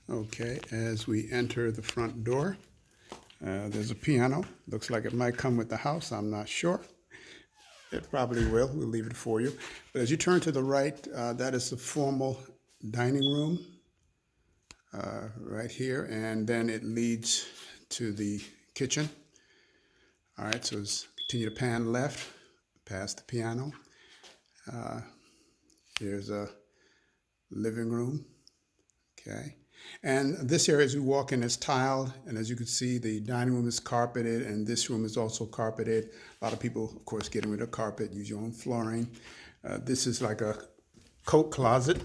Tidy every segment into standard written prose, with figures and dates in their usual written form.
Okay, as we enter the front door, there's a piano. Looks like it might come with the house. I'm not sure. It probably will. We'll leave it for you. But as you turn to the right, that is the formal dining room right here. And then it leads to the kitchen. All right, so let's continue to pan left past the piano. Here's a living room. Okay. And this area, as you walk in, is tiled, and as you can see, the dining room is carpeted, and this room is also carpeted. A lot of people, of course, getting rid of carpet, use your own flooring. This is like a coat closet.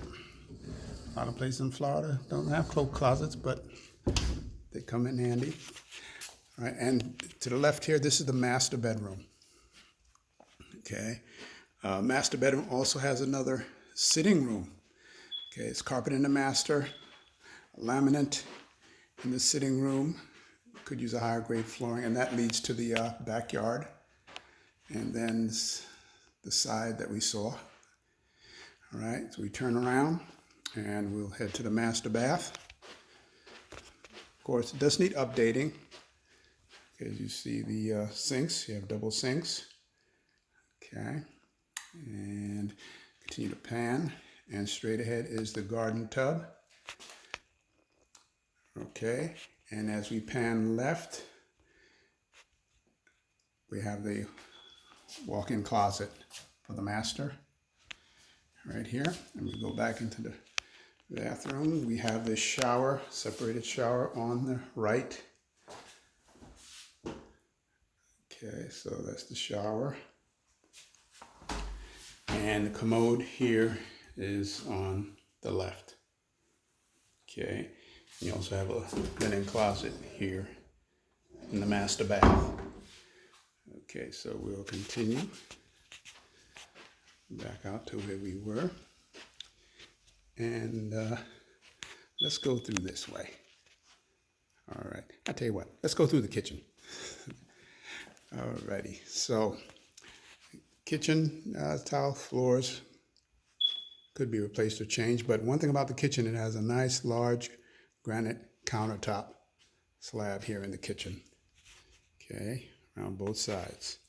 A lot of places in Florida don't have coat closets, but they come in handy. All right, and to the left here, this is the master bedroom. Okay, master bedroom also has another sitting room. Okay, it's carpet in the master. Laminate in the sitting room. Could use a higher grade flooring, and that leads to the backyard. And then the side that we saw. All right, so we turn around and we'll head to the master bath. Of course, it does need updating. As you see the sinks, you have double sinks. Okay, and continue to pan, and straight ahead is the garden tub. Okay, and as we pan left, we have the walk-in closet for the master right here. And we go back into the bathroom. We have the shower, separated shower on the right. Okay, so that's the shower. And the commode here is on the left. Okay. You also have a linen closet here in the master bath. Okay, so we'll continue back out to where we were. And let's go through this way. All right, I tell you what, let's go through the kitchen. Alrighty, so kitchen tile floors could be replaced or changed, but one thing about the kitchen, it has a nice large granite countertop slab here in the kitchen. Okay, around both sides.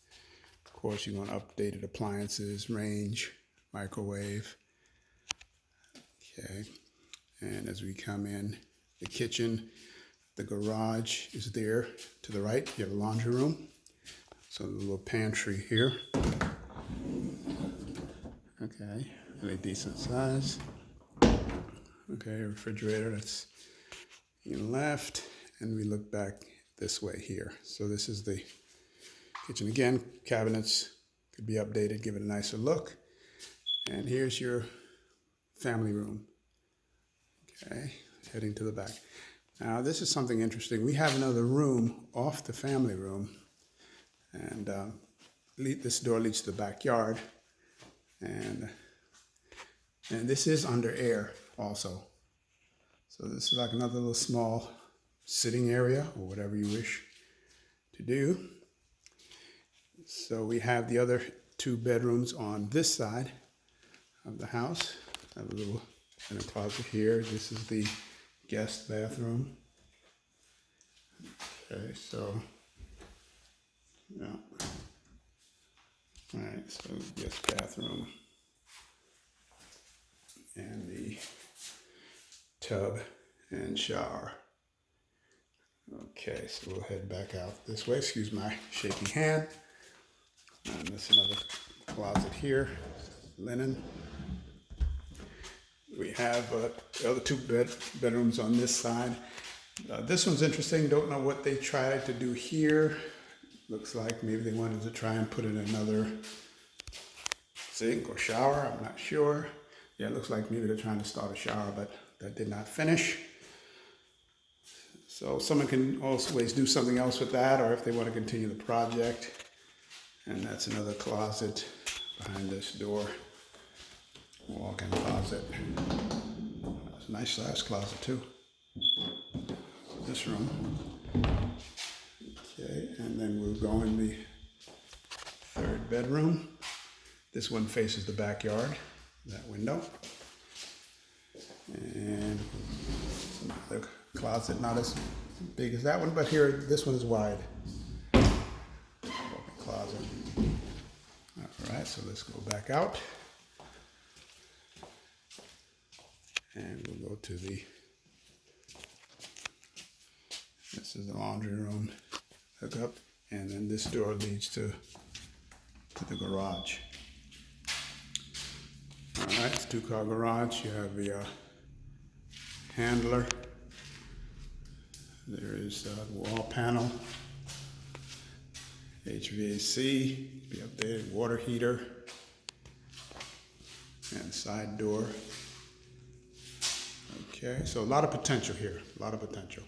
Of course, you want updated appliances, range, microwave. Okay, and as we come in the kitchen, the garage is there to the right. You have a laundry room. So a little pantry here. Okay, really decent size. Okay, refrigerator, that's left, and we look back this way here. So this is the kitchen again. Cabinets could be updated, give it a nicer look. And here's your family room. Okay, heading to the back. Now this is something interesting. We have another room off the family room, and this door leads to the backyard, and this is under air also. So this is like another little small sitting area, or whatever you wish to do. So we have the other two bedrooms on this side of the house. I have a little closet here. This is the guest bathroom. Okay, so yeah. All right, so guest bathroom and the tub and shower. Okay, so we'll head back out this way. Excuse my shaky hand. And there's another closet here, linen. We have the other two bedrooms on this side. This one's interesting. Don't know what they tried to do here. Looks like maybe they wanted to try and put in another sink or shower. I'm not sure. Yeah, it looks like maybe they're trying to start a shower, but that did not finish. So someone can always do something else with that, or if they want to continue the project. And that's another closet behind this door. Walk-in closet. That's a nice size closet too. This room. Okay, and then we'll go in the third bedroom. This one faces the backyard, that window. And another closet, not as big as that one, but here, this one is wide. Walk-in closet. All right, so let's go back out. And we'll go to this is the laundry room hookup, and then this door leads to the garage. All right, it's a 2-car garage. You have the handler. There is the wall panel, HVAC, be updated, water heater, and side door. Okay, so a lot of potential here, a lot of potential.